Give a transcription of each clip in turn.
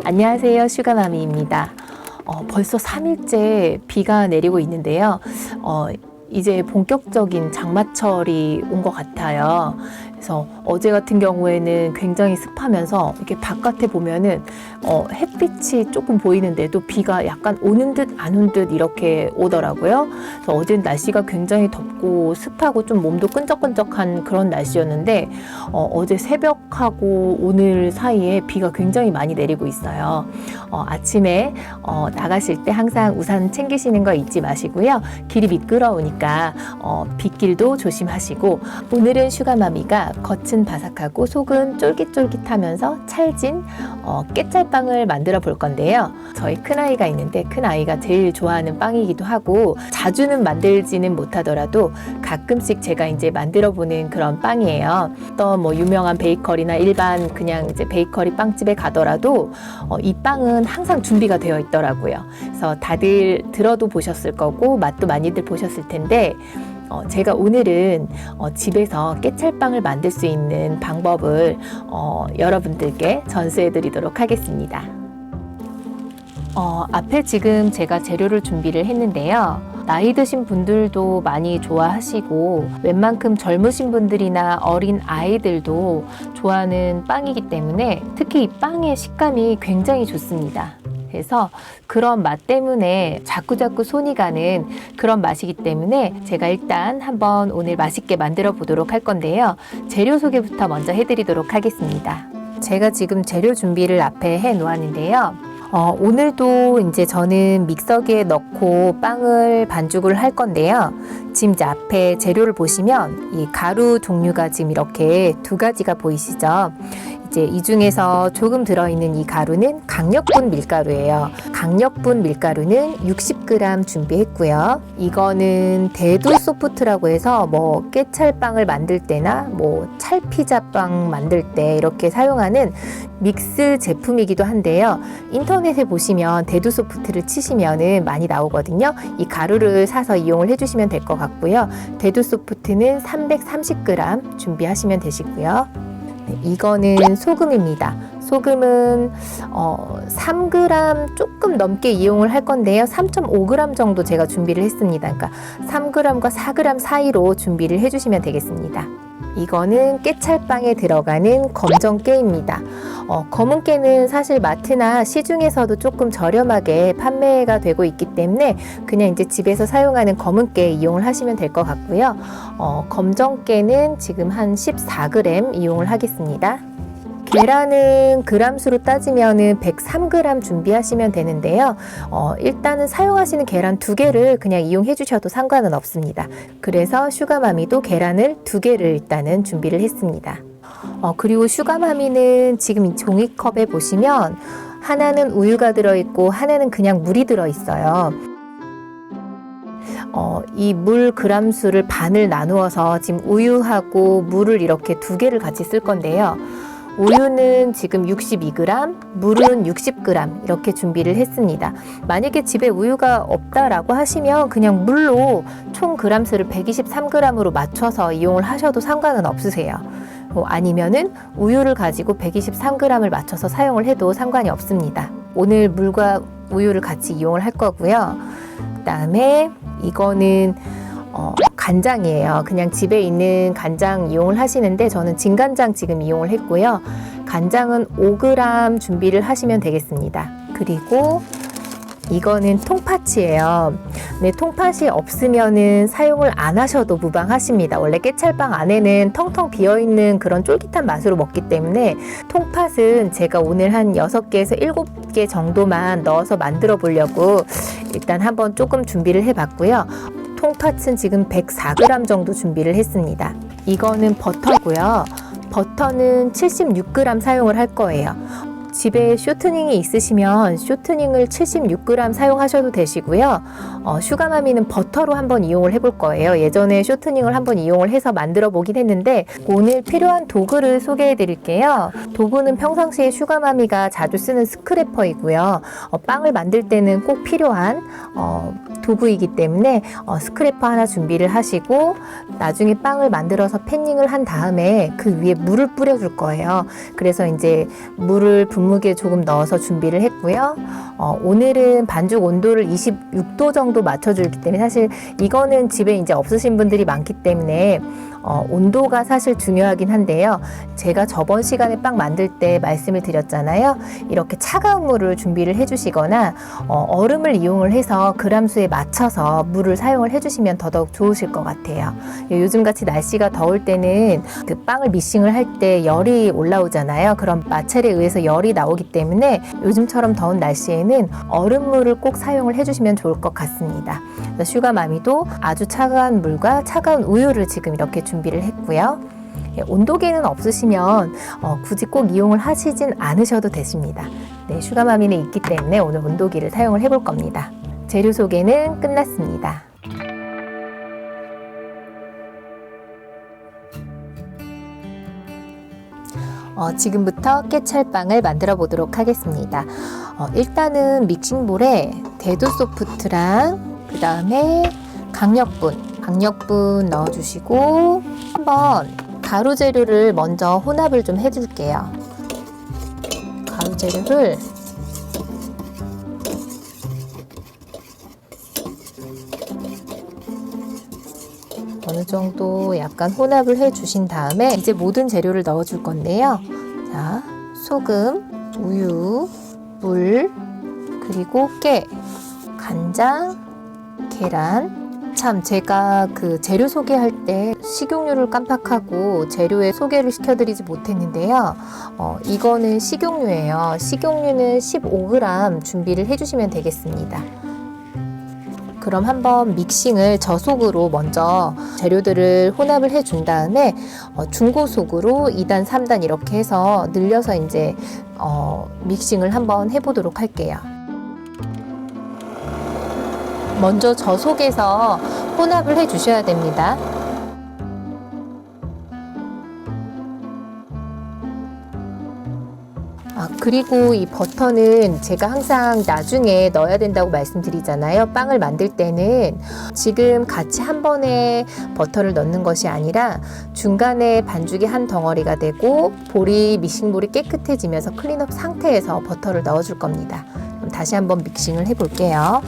안녕하세요, 슈가마미입니다. 벌써 3일째 비가 내리고 있는데요. 이제 본격적인 장마철이 온 것 같아요. 그래서 어제 같은 경우에는 굉장히 습하면서 이렇게 바깥에 보면은 햇빛이 조금 보이는데도 비가 약간 오는 듯 안 온 듯 이렇게 오더라고요. 그래서 어제는 날씨가 굉장히 덥고 습하고 좀 몸도 끈적끈적한 그런 날씨였는데 어제 새벽하고 오늘 사이에 비가 굉장히 많이 내리고 있어요. 아침에 나가실 때 항상 우산 챙기시는 거 잊지 마시고요. 길이 미끄러우니까 빗길도 조심하시고, 오늘은 슈가마미가 겉은 바삭하고 속은 쫄깃쫄깃하면서 찰진 깨짤빵을 만들어 볼 건데요. 저희 큰아이가 있는데 큰아이가 제일 좋아하는 빵이기도 하고, 자주는 만들지는 못하더라도 가끔씩 제가 이제 만들어 보는 그런 빵이에요. 또 뭐 유명한 베이커리나 일반 그냥 이제 베이커리 빵집에 가더라도 이 빵은 항상 준비가 되어 있더라고요. 그래서 다들 들어도 보셨을 거고 맛도 많이들 보셨을 텐데, 제가 오늘은 집에서 깨찰빵을 만들 수 있는 방법을 여러분들께 전수해 드리도록 하겠습니다. 앞에 지금 제가 재료를 준비를 했는데요. 나이 드신 분들도 많이 좋아하시고 웬만큼 젊으신 분들이나 어린 아이들도 좋아하는 빵이기 때문에 특히 이 빵의 식감이 굉장히 좋습니다. 그래서 그런 맛 때문에 자꾸자꾸 손이 가는 그런 맛이기 때문에 제가 일단 한번 오늘 맛있게 만들어 보도록 할 건데요. 재료 소개부터 먼저 해드리도록 하겠습니다. 제가 지금 재료 준비를 앞에 해 놓았는데요. 오늘도 이제 저는 믹서기에 넣고 빵을 반죽을 할 건데요. 지금 이제 앞에 재료를 보시면 이 가루 종류가 지금 이렇게 두 가지가 보이시죠? 이제 이 중에서 조금 들어있는 이 가루는 강력분 밀가루예요. 강력분 밀가루는 60g 준비했고요. 이거는 대두 소프트라고 해서 뭐 깨찰빵을 만들 때나 뭐 찰피자빵 만들 때 이렇게 사용하는 믹스 제품이기도 한데요. 인터넷에 보시면 대두 소프트를 치시면은 많이 나오거든요. 이 가루를 사서 이용을 해주시면 될 것 같고요. 대두 소프트는 330g 준비하시면 되시고요. 이거는 소금입니다. 소금은 3g 조금 넘게 이용을 할 건데요. 3.5g 정도 제가 준비를 했습니다. 그러니까 3g과 4g 사이로 준비를 해주시면 되겠습니다. 이거는 깨찰빵에 들어가는 검정깨입니다. 검은깨는 사실 마트나 시중에서도 조금 저렴하게 판매가 되고 있기 때문에 그냥 이제 집에서 사용하는 검은깨 이용을 하시면 될 것 같고요. 검정깨는 지금 한 14g 이용을 하겠습니다. 계란은 그람수로 따지면은 103g 준비하시면 되는데요. 일단은 사용하시는 계란 2개를 그냥 이용해 주셔도 상관은 없습니다. 그래서 슈가마미도 계란을 2개를 일단은 준비를 했습니다. 그리고 슈가마미는 지금 이 종이컵에 보시면 하나는 우유가 들어있고 하나는 그냥 물이 들어있어요. 이 물 그람수를 반을 나누어서 지금 우유하고 물을 이렇게 2개를 같이 쓸 건데요. 우유는 지금 62g, 물은 60g 이렇게 준비를 했습니다. 만약에 집에 우유가 없다라고 하시면 그냥 물로 총 그람수를 123g으로 맞춰서 이용을 하셔도 상관은 없으세요. 아니면은 우유를 가지고 123g을 맞춰서 사용을 해도 상관이 없습니다. 오늘 물과 우유를 같이 이용을 할 거고요. 그 다음에 이거는 간장이에요. 그냥 집에 있는 간장 이용을 하시는데 저는 진간장 지금 이용을 했고요. 간장은 5g 준비를 하시면 되겠습니다. 그리고 이거는 통팥이에요. 네, 통팥이 없으면은 사용을 안 하셔도 무방하십니다. 원래 깨찰빵 안에는 텅텅 비어있는 그런 쫄깃한 맛으로 먹기 때문에 통팥은 제가 오늘 한 6개에서 7개 정도만 넣어서 만들어 보려고 일단 한번 조금 준비를 해봤고요. 통팥은 지금 104g 정도 준비를 했습니다. 이거는 버터고요. 버터는 76g 사용을 할 거예요. 집에 쇼트닝이 있으시면 쇼트닝을 76g 사용하셔도 되시고요. 슈가마미는 버터로 한번 이용을 해볼 거예요. 예전에 쇼트닝을 한번 이용을 해서 만들어 보긴 했는데 오늘 필요한 도구를 소개해 드릴게요. 도구는 평상시에 슈가마미가 자주 쓰는 스크래퍼이고요. 빵을 만들 때는 꼭 필요한 도구이기 때문에 스크래퍼 하나 준비를 하시고 나중에 빵을 만들어서 패닝을 한 다음에 그 위에 물을 뿌려줄 거예요. 그래서 이제 물을 붓는 분무기에 조금 넣어서 준비를 했고요. 오늘은 반죽 온도를 26도 정도 맞춰주기 때문에 사실 이거는 집에 이제 없으신 분들이 많기 때문에 온도가 사실 중요하긴 한데요. 제가 저번 시간에 빵 만들 때 말씀을 드렸잖아요. 이렇게 차가운 물을 준비를 해주시거나 얼음을 이용을 해서 그람수에 맞춰서 물을 사용을 해주시면 더더욱 좋으실 것 같아요. 요즘같이 날씨가 더울 때는 그 빵을 미싱을 할 때 열이 올라오잖아요. 그럼 마찰에 의해서 열이 나오기 때문에 요즘처럼 더운 날씨에는 얼음물을 꼭 사용을 해주시면 좋을 것 같습니다. 슈가마미도 아주 차가운 물과 차가운 우유를 지금 이렇게 준비를 했고요. 온도계는 없으시면 굳이 꼭 이용을 하시진 않으셔도 되십니다. 네, 슈가마미는 있기 때문에 오늘 온도계를 사용을 해볼 겁니다. 재료 소개는 끝났습니다. 지금부터 깨찰빵을 만들어 보도록 하겠습니다. 일단은 믹싱볼에 대두 소프트랑 그 다음에 강력분 넣어주시고 한번 가루 재료를 먼저 혼합을 좀 해줄게요. 가루 재료를 어느 정도 약간 혼합을 해주신 다음에 이제 모든 재료를 넣어줄 건데요. 자, 소금, 우유, 물, 그리고 깨, 간장, 계란. 참 제가 그 재료 소개할 때 식용유를 깜빡하고 재료에 소개를 시켜드리지 못했는데요. 이거는 식용유예요. 식용유는 15g 준비를 해주시면 되겠습니다. 그럼 한번 믹싱을 저속으로 먼저 재료들을 혼합을 해준 다음에 중고속으로 2단, 3단 이렇게 해서 늘려서 이제 믹싱을 한번 해보도록 할게요. 먼저 저속에서 혼합을 해주셔야 됩니다. 그리고 이 버터는 제가 항상 나중에 넣어야 된다고 말씀드리잖아요. 빵을 만들 때는 지금 같이 한 번에 버터를 넣는 것이 아니라 중간에 반죽이 한 덩어리가 되고 믹싱볼이 깨끗해지면서 클린업 상태에서 버터를 넣어줄 겁니다. 그럼 다시 한번 믹싱을 해볼게요.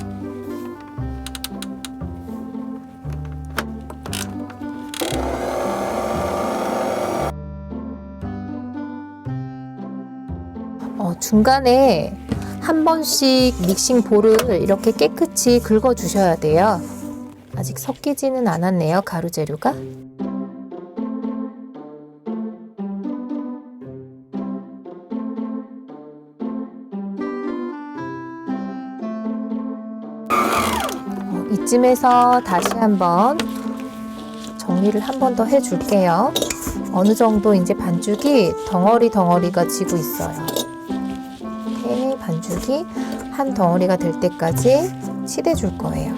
중간에 한 번씩 믹싱 볼을 이렇게 깨끗이 긁어 주셔야 돼요. 아직 섞이지는 않았네요, 가루 재료가. 이쯤에서 다시 한번 정리를 한 번 더 해줄게요. 어느 정도 이제 반죽이 덩어리가 지고 있어요. 이렇게 반죽이 한 덩어리가 될 때까지 치대줄 거예요.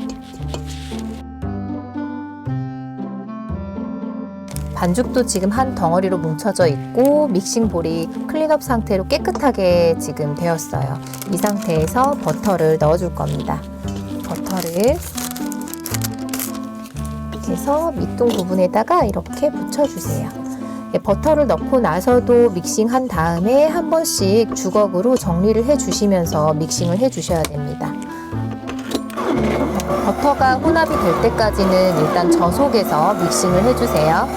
반죽도 지금 한 덩어리로 뭉쳐져 있고 믹싱볼이 클린업 상태로 깨끗하게 지금 되었어요. 이 상태에서 버터를 넣어줄 겁니다. 버터를 이렇게 해서 밑둥 부분에다가 이렇게 붙여주세요. 버터를 넣고 나서도 믹싱한 다음에 한 번씩 주걱으로 정리를 해주시면서 믹싱을 해주셔야 됩니다. 버터가 혼합이 될 때까지는 일단 저속에서 믹싱을 해주세요.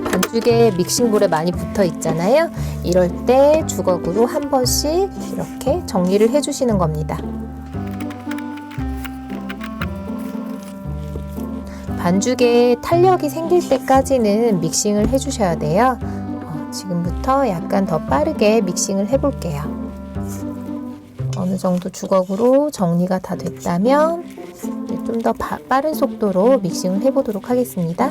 반죽에 믹싱볼에 많이 붙어 있잖아요. 이럴 때 주걱으로 한 번씩 이렇게 정리를 해주시는 겁니다. 반죽에 탄력이 생길 때까지는 믹싱을 해주셔야 돼요. 지금부터 약간 더 빠르게 믹싱을 해볼게요. 어느 정도 주걱으로 정리가 다 됐다면 좀 더 빠른 속도로 믹싱을 해보도록 하겠습니다.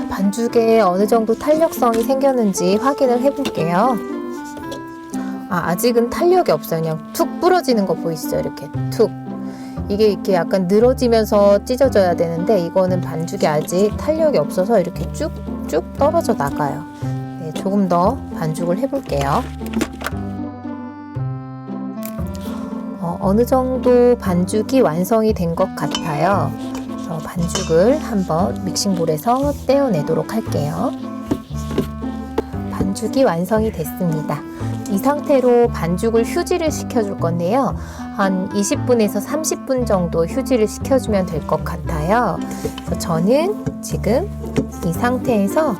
반죽에 어느 정도 탄력성이 생겼는지 확인을 해볼게요. 아직은 탄력이 없어요. 그냥 툭 부러지는 거 보이시죠? 이렇게 툭. 이게 이렇게 약간 늘어지면서 찢어져야 되는데 이거는 반죽이 아직 탄력이 없어서 이렇게 쭉쭉 떨어져 나가요. 조금 더 반죽을 해볼게요. 어느 정도 반죽이 완성이 된 것 같아요. 그래서 반죽을 한번 믹싱볼에서 떼어내도록 할게요. 반죽이 완성이 됐습니다. 이 상태로 반죽을 휴지를 시켜줄 건데요. 한 20분에서 30분 정도 휴지를 시켜주면 될 것 같아요. 그래서 저는 지금 이 상태에서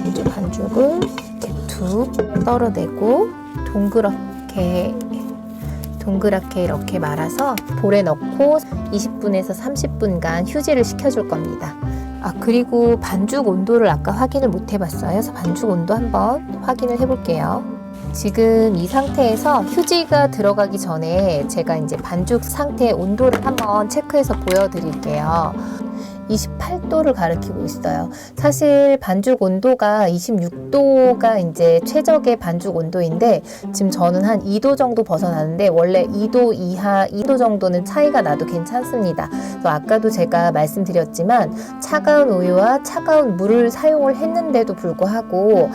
이제 반죽을 이렇게 툭 떨어내고 동그랗게 이렇게 말아서 볼에 넣고 20분에서 30분간 휴지를 시켜줄 겁니다. 그리고 반죽 온도를 아까 확인을 못 해봤어요. 그래서 반죽 온도 한번 확인을 해볼게요. 지금 이 상태에서 휴지가 들어가기 전에 제가 이제 반죽 상태의 온도를 한번 체크해서 보여드릴게요. 28도를 가리키고 있어요. 사실 반죽 온도가 26도가 이제 최적의 반죽 온도인데 지금 저는 한 2도 정도 벗어나는데 원래 2도 이하 2도 정도는 차이가 나도 괜찮습니다. 그래서 아까도 제가 말씀드렸지만 차가운 우유와 차가운 물을 사용을 했는데도 불구하고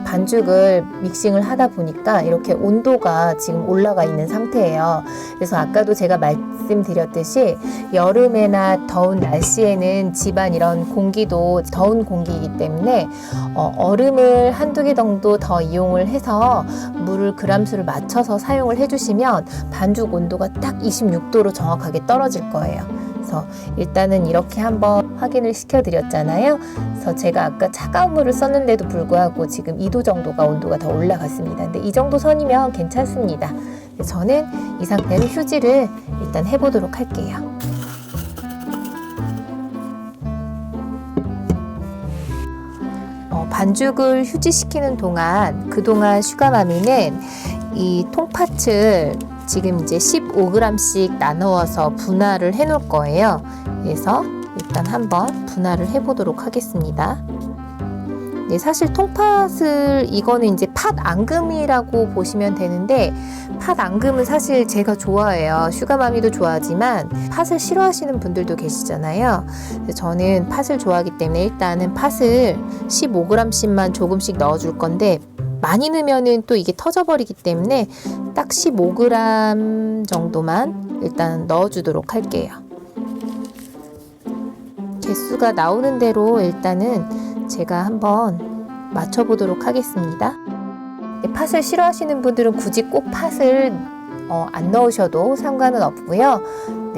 반죽을 믹싱을 하다 보니까 이렇게 온도가 지금 올라가 있는 상태예요. 그래서 아까도 제가 말씀드렸듯이 여름에나 더운 날씨에는 집안 이런 공기도 더운 공기이기 때문에 얼음을 한두 개 정도 더 이용을 해서 물을 그람수를 맞춰서 사용을 해주시면 반죽 온도가 딱 26도로 정확하게 떨어질 거예요. 그래서 일단은 이렇게 한번 확인을 시켜드렸잖아요. 그래서 제가 아까 차가운 물을 썼는데도 불구하고 지금 2도 정도가 온도가 더 올라갔습니다. 근데 이 정도 선이면 괜찮습니다. 저는 이 상태로 휴지를 일단 해보도록 할게요. 반죽을 휴지시키는 동안 그동안 슈가마미는 이 통팥을 지금 이제 15g씩 나누어서 분할을 해 놓을 거예요. 그래서 일단 한번 분할을 해 보도록 하겠습니다. 네, 사실 통팥을 이거는 이제 팥 앙금이라고 보시면 되는데 팥 앙금은 사실 제가 좋아해요. 슈가마미도 좋아하지만 팥을 싫어하시는 분들도 계시잖아요. 저는 팥을 좋아하기 때문에 일단은 팥을 15g씩만 조금씩 넣어줄 건데 많이 넣으면은 또 이게 터져버리기 때문에 딱 15g 정도만 일단 넣어주도록 할게요. 개수가 나오는 대로 일단은 제가 한번 맞춰보도록 하겠습니다. 팥을 싫어하시는 분들은 굳이 꼭 팥을 안 넣으셔도 상관은 없고요.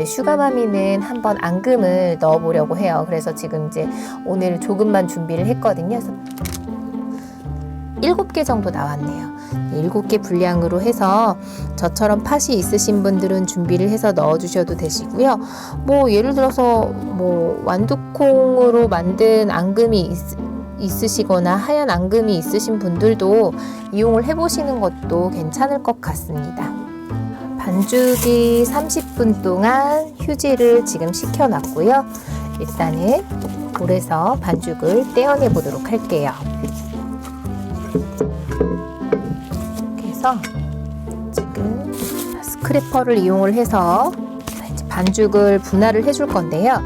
슈가마미는 한번 앙금을 넣어보려고 해요. 그래서 지금 이제 오늘 조금만 준비를 했거든요. 그래서 7개 정도 나왔네요. 7개 분량으로 해서 저처럼 팥이 있으신 분들은 준비를 해서 넣어주셔도 되시고요. 뭐 예를 들어서 뭐 완두콩으로 만든 앙금이 있으시거나 하얀 앙금이 있으신 분들도 이용을 해보시는 것도 괜찮을 것 같습니다. 반죽이 30분 동안 휴지를 지금 식혀놨고요. 일단은 볼에서 반죽을 떼어내 보도록 할게요. 그래서 지금 스크래퍼를 이용을 해서 반죽을 분할을 해줄 건데요.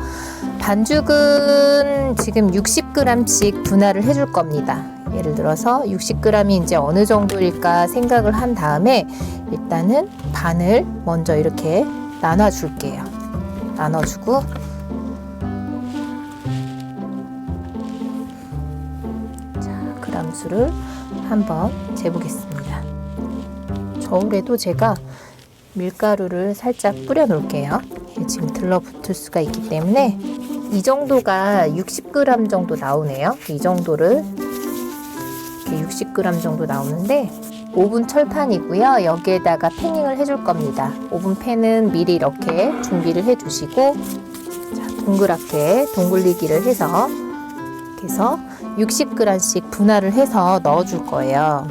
반죽은 지금 60g씩 분할을 해줄 겁니다. 예를 들어서 60g이 이제 어느 정도일까 생각을 한 다음에 일단은 반을 먼저 이렇게 나눠줄게요. 나눠주고 자, 그람수를 한번 재보겠습니다. 저울에도 제가 밀가루를 살짝 뿌려 놓을게요. 지금 들러붙을 수가 있기 때문에 이 정도가 60g 정도 나오네요. 이 정도를 이렇게 60g 정도 나오는데 오븐 철판이고요. 여기에다가 패닝을 해줄 겁니다. 오븐 팬은 미리 이렇게 준비를 해주시고 자, 동그랗게 동글리기를 해서 이렇게 해서 60g씩 분할을 해서 넣어줄 거예요.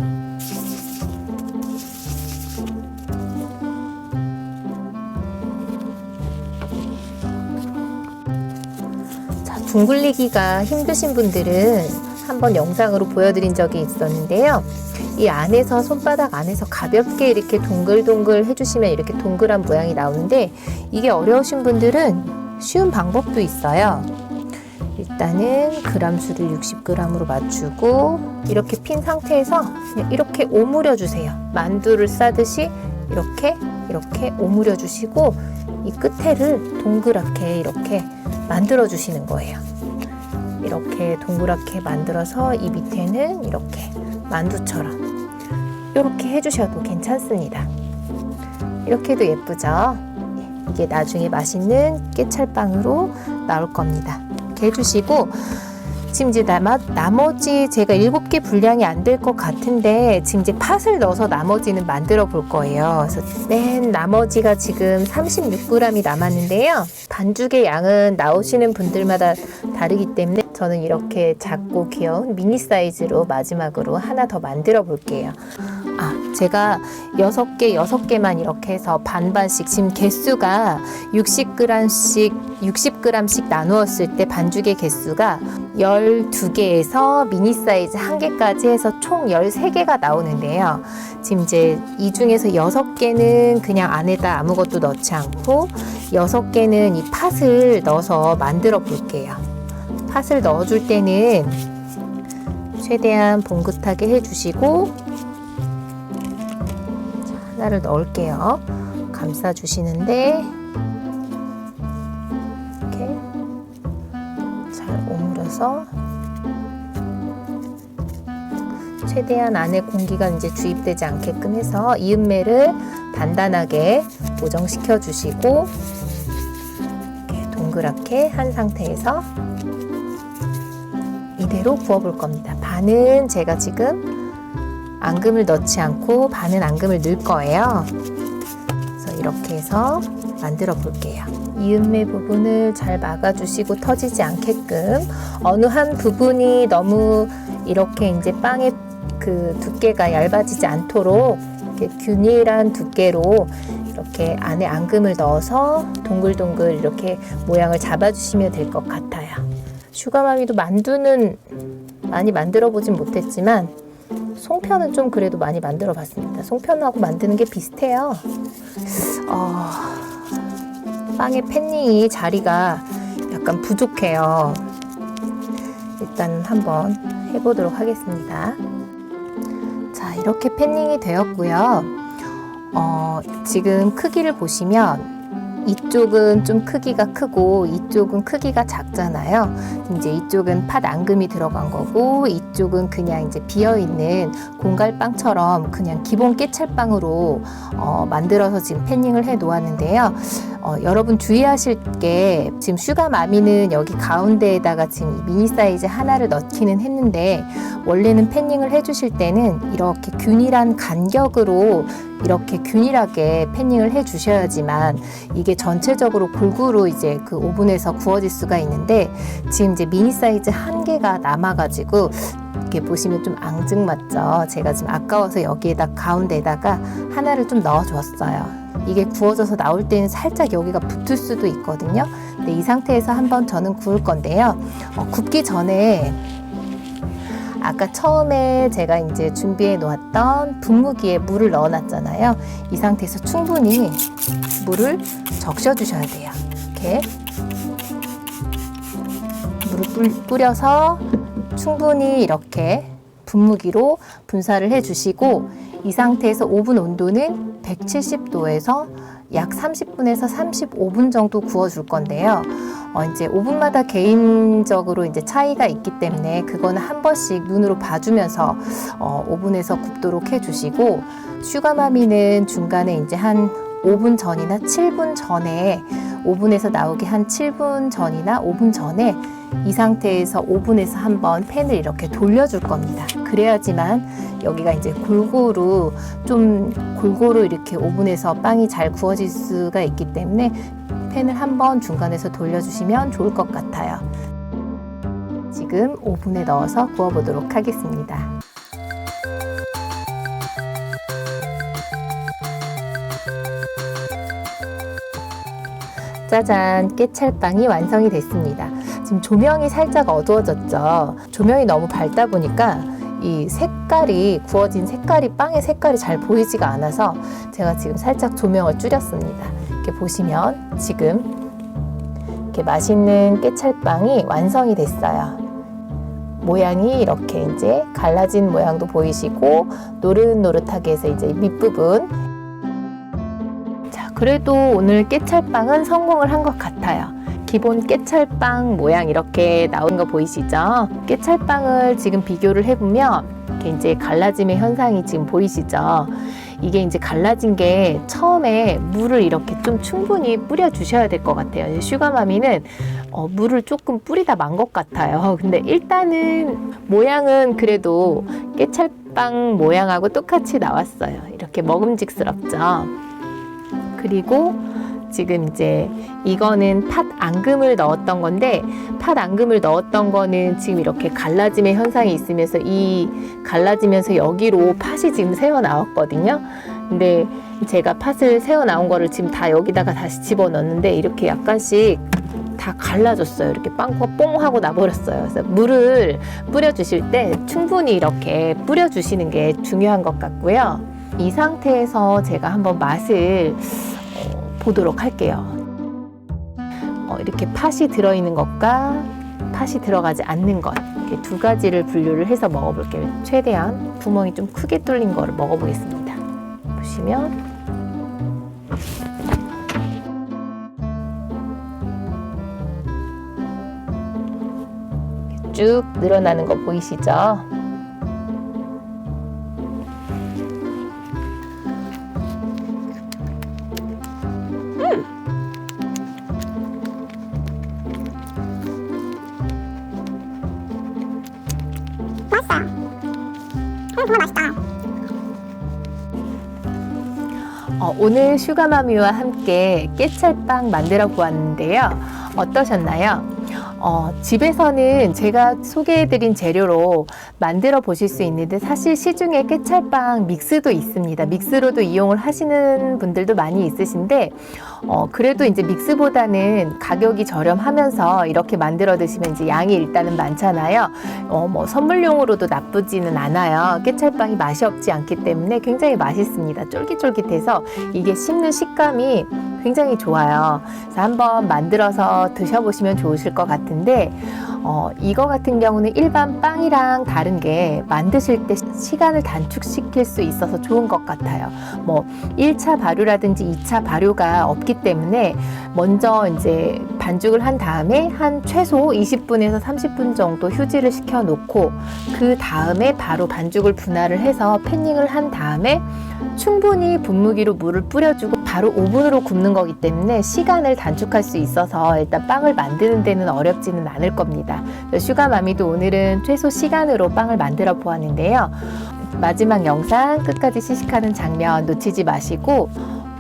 둥글리기가 힘드신 분들은 한번 영상으로 보여드린 적이 있었는데요. 이 안에서 손바닥 안에서 가볍게 이렇게 동글동글 해주시면 이렇게 동그란 모양이 나오는데 이게 어려우신 분들은 쉬운 방법도 있어요. 일단은 그람수를 60g으로 맞추고 이렇게 핀 상태에서 그냥 이렇게 오므려 주세요. 만두를 싸듯이 이렇게 오므려 주시고 이 끝에를 동그랗게 이렇게 만들어 주시는 거예요. 이렇게 동그랗게 만들어서 이 밑에는 이렇게 만두처럼 이렇게 해주셔도 괜찮습니다. 이렇게 해도 예쁘죠? 이게 나중에 맛있는 깨찰빵으로 나올 겁니다. 이렇게 해주시고 지금 이제 나머지 제가 7개 분량이 안 될 것 같은데 지금 이제 팥을 넣어서 나머지는 만들어 볼 거예요. 그래서 맨 나머지가 지금 36g이 남았는데요. 반죽의 양은 나오시는 분들마다 다르기 때문에 저는 이렇게 작고 귀여운 미니 사이즈로 마지막으로 하나 더 만들어 볼게요. 제가 6개만 이렇게 해서 반반씩 지금 개수가 60g씩 나누었을 때 반죽의 개수가 12개에서 미니 사이즈 1개까지 해서 총 13개가 나오는데요. 지금 이제 이 중에서 6개는 그냥 안에다 아무것도 넣지 않고 6개는 이 팥을 넣어서 만들어 볼게요. 팥을 넣어줄 때는 최대한 봉긋하게 해주시고 하나를 넣을게요. 감싸주시는데 이렇게 잘 오므려서 최대한 안에 공기가 이제 주입되지 않게끔 해서 이음매를 단단하게 고정시켜 주시고 이렇게 동그랗게 한 상태에서 이대로 구워볼 겁니다. 반은 제가 지금 앙금을 넣지 않고 반은 앙금을 넣을 거예요. 그래서 이렇게 해서 만들어 볼게요. 이음매 부분을 잘 막아주시고 터지지 않게끔 어느 한 부분이 너무 이렇게 이제 빵의 그 두께가 얇아지지 않도록 이렇게 균일한 두께로 이렇게 안에 앙금을 넣어서 동글동글 이렇게 모양을 잡아주시면 될 것 같아요. 슈가마미도 만두는 많이 만들어 보진 못했지만 송편은 좀 그래도 많이 만들어 봤습니다. 송편하고 만드는 게 비슷해요. 빵의 팬닝이 자리가 약간 부족해요. 일단 한번 해보도록 하겠습니다. 자, 이렇게 팬닝이 되었고요. 지금 크기를 보시면 이쪽은 좀 크기가 크고 이쪽은 크기가 작잖아요. 이제 이쪽은 팥 앙금이 들어간 거고 이쪽은 그냥 이제 비어있는 공갈빵처럼 그냥 기본 깨찰빵으로 만들어서 지금 팬닝을 해 놓았는데요. 여러분 주의하실 게 지금 슈가마미는 여기 가운데에다가 지금 미니 사이즈 하나를 넣기는 했는데 원래는 팬닝을 해주실 때는 이렇게 균일한 간격으로 이렇게 균일하게 팬닝을 해 주셔야지만 이게 전체적으로 골고루 이제 그 오븐에서 구워질 수가 있는데 지금 이제 미니 사이즈 1개가 남아가지고 이렇게 보시면 좀 앙증맞죠. 제가 지금 아까워서 여기에다 가운데에다가 하나를 좀 넣어 줬어요. 이게 구워져서 나올 때는 살짝 여기가 붙을 수도 있거든요. 근데 이 상태에서 한번 저는 구울 건데요. 굽기 전에 아까 처음에 제가 이제 준비해 놓았던 분무기에 물을 넣어 놨잖아요. 이 상태에서 충분히 물을 적셔 주셔야 돼요. 이렇게 물을 뿌려서 충분히 이렇게 분무기로 분사를 해 주시고 이 상태에서 오븐 온도는 170도에서 약 30분에서 35분 정도 구워줄 건데요. 이제 오븐마다 개인적으로 이제 차이가 있기 때문에 그거는 한 번씩 눈으로 봐주면서 오븐에서 굽도록 해주시고 슈가마미는 중간에 이제 한 5분 전이나 7분 전에 오븐에서 나오기 한 7분 전이나 5분 전에 이 상태에서 오븐에서 한번 팬을 이렇게 돌려줄 겁니다. 그래야지만 여기가 이제 골고루 이렇게 오븐에서 빵이 잘 구워질 수가 있기 때문에 팬을 한번 중간에서 돌려주시면 좋을 것 같아요. 지금 오븐에 넣어서 구워보도록 하겠습니다. 짜잔! 깨찰빵이 완성이 됐습니다. 지금 조명이 살짝 어두워졌죠. 조명이 너무 밝다 보니까 이 색깔이 구워진 색깔이 빵의 색깔이 잘 보이지가 않아서 제가 지금 살짝 조명을 줄였습니다. 이렇게 보시면 지금 이렇게 맛있는 깨찰빵이 완성이 됐어요. 모양이 이렇게 이제 갈라진 모양도 보이시고 노릇노릇하게 해서 이제 밑부분. 자, 그래도 오늘 깨찰빵은 성공을 한 것 같아요. 기본 깨찰빵 모양 이렇게 나온 거 보이시죠? 깨찰빵을 지금 비교를 해보면 이렇게 이제 갈라짐의 현상이 지금 보이시죠? 이게 이제 갈라진 게 처음에 물을 이렇게 좀 충분히 뿌려 주셔야 될 것 같아요. 슈가마미는 물을 조금 뿌리다 만 것 같아요. 근데 일단은 모양은 그래도 깨찰빵 모양하고 똑같이 나왔어요. 이렇게 먹음직스럽죠. 그리고 지금 이제 이거는 팥 앙금을 넣었던 건데, 팥 앙금을 넣었던 거는 지금 이렇게 갈라짐의 현상이 있으면서 이 갈라지면서 여기로 팥이 지금 새어 나왔거든요. 근데 제가 팥을 새어 나온 거를 지금 다 여기다가 다시 집어 넣었는데 이렇게 약간씩 다 갈라졌어요. 이렇게 빵꾸가 뽕 하고 나버렸어요. 그래서 물을 뿌려 주실 때 충분히 이렇게 뿌려 주시는 게 중요한 것 같고요. 이 상태에서 제가 한번 맛을 보도록 할게요. 이렇게 팥이 들어있는 것과 팥이 들어가지 않는 것, 이렇게 두 가지를 분류를 해서 먹어볼게요. 최대한 구멍이 좀 크게 뚫린 거를 먹어보겠습니다. 보시면 쭉 늘어나는 거 보이시죠? 정말 맛있다. 오늘 슈가마미와 함께 깨찰빵 만들어 보았는데요. 어떠셨나요? 집에서는 제가 소개해드린 재료로 만들어 보실 수 있는데 사실 시중에 깨찰빵 믹스도 있습니다. 믹스로도 이용을 하시는 분들도 많이 있으신데 그래도 이제 믹스보다는 가격이 저렴하면서 이렇게 만들어 드시면 이제 양이 일단은 많잖아요. 뭐 선물용으로도 나쁘지는 않아요. 깨찰빵이 맛이 없지 않기 때문에 굉장히 맛있습니다. 쫄깃쫄깃해서 이게 씹는 식감이 굉장히 좋아요. 그래서 한번 만들어서 드셔보시면 좋으실 것 같은데 이거 같은 경우는 일반 빵이랑 다른 게 만드실 때 시간을 단축시킬 수 있어서 좋은 것 같아요. 뭐 1차 발효라든지 2차 발효가 없기 때문에 먼저 이제 반죽을 한 다음에 한 최소 20분에서 30분 정도 휴지를 시켜 놓고 그 다음에 바로 반죽을 분할을 해서 패닝을 한 다음에 충분히 분무기로 물을 뿌려주고 바로 오븐으로 굽는 거기 때문에 시간을 단축할 수 있어서 일단 빵을 만드는 데는 어렵지는 않을 겁니다. 슈가마미도 오늘은 최소 시간으로 빵을 만들어 보았는데요. 마지막 영상 끝까지 시식하는 장면 놓치지 마시고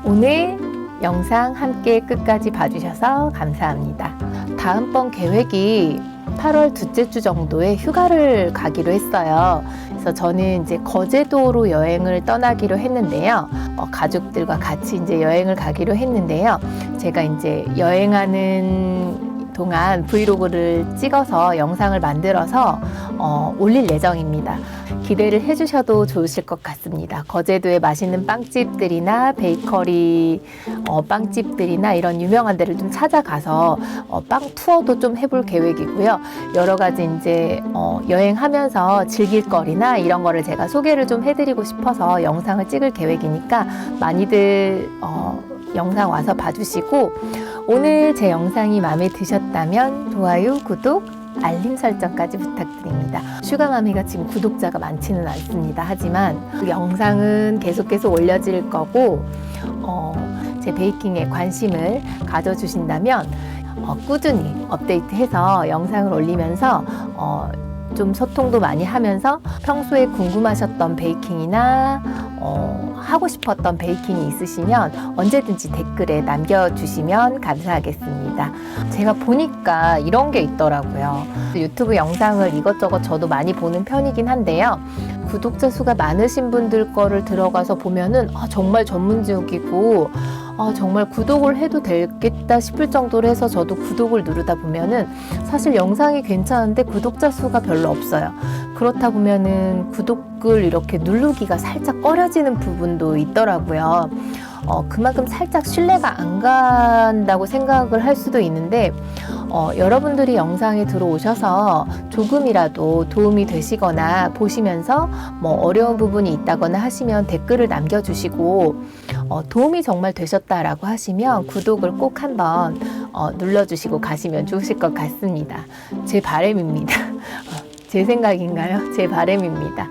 오늘 영상 함께 끝까지 봐주셔서 감사합니다. 다음번 계획이 8월 둘째 주 정도에 휴가를 가기로 했어요. 그래서 저는 이제 거제도로 여행을 떠나기로 했는데요. 가족들과 같이 이제 여행을 가기로 했는데요. 제가 이제 여행하는 동안 브이로그를 찍어서 영상을 만들어서 올릴 예정입니다. 기대를 해주셔도 좋으실 것 같습니다. 거제도에 맛있는 빵집들이나 베이커리 빵집들이나 이런 유명한 데를 좀 찾아가서 빵 투어도 좀 해볼 계획이고요. 여러 가지 이제 여행하면서 즐길 거리나 이런 거를 제가 소개를 좀 해드리고 싶어서 영상을 찍을 계획이니까 많이들 영상 와서 봐주시고 오늘 제 영상이 마음에 드셨다면 좋아요, 구독, 알림 설정까지 부탁드립니다. 슈가마미가 지금 구독자가 많지는 않습니다. 하지만 그 영상은 계속해서 올려질 거고 제 베이킹에 관심을 가져주신다면 꾸준히 업데이트해서 영상을 올리면서 좀 소통도 많이 하면서 평소에 궁금하셨던 베이킹이나 하고 싶었던 베이킹이 있으시면 언제든지 댓글에 남겨주시면 감사하겠습니다. 제가 보니까 이런 게 있더라고요. 유튜브 영상을 이것저것 저도 많이 보는 편이긴 한데요. 구독자 수가 많으신 분들 거를 들어가서 보면은 정말 전문적이고 정말 구독을 해도 되겠다 싶을 정도로 해서 저도 구독을 누르다 보면은 사실 영상이 괜찮은데 구독자 수가 별로 없어요. 그렇다 보면은 구독을 이렇게 누르기가 살짝 꺼려지는 부분도 있더라고요. 그만큼 살짝 신뢰가 안 간다고 생각을 할 수도 있는데 여러분들이 영상에 들어오셔서 조금이라도 도움이 되시거나 보시면서 뭐 어려운 부분이 있다거나 하시면 댓글을 남겨주시고 도움이 정말 되셨다라고 하시면 구독을 꼭 한번 눌러주시고 가시면 좋으실 것 같습니다. 제 바람입니다. 제 생각인가요? 제 바람입니다.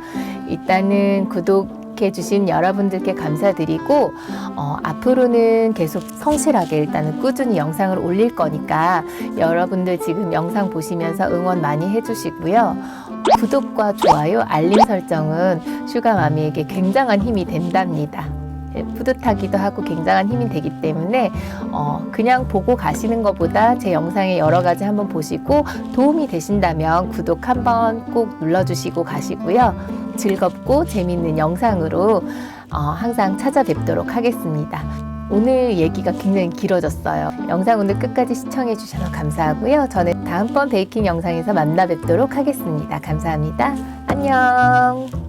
일단은 구독해주신 여러분들께 감사드리고 앞으로는 계속 성실하게 일단은 꾸준히 영상을 올릴 거니까 여러분들 지금 영상 보시면서 응원 많이 해주시고요. 구독과 좋아요, 알림 설정은 슈가마미에게 굉장한 힘이 된답니다. 뿌듯하기도 하고 굉장한 힘이 되기 때문에 그냥 보고 가시는 것보다 제 영상에 여러 가지 한번 보시고 도움이 되신다면 구독 한번 꼭 눌러주시고 가시고요. 즐겁고 재밌는 영상으로 항상 찾아뵙도록 하겠습니다. 오늘 얘기가 굉장히 길어졌어요. 영상 오늘 끝까지 시청해 주셔서 감사하고요. 저는 다음번 베이킹 영상에서 만나 뵙도록 하겠습니다. 감사합니다. 안녕.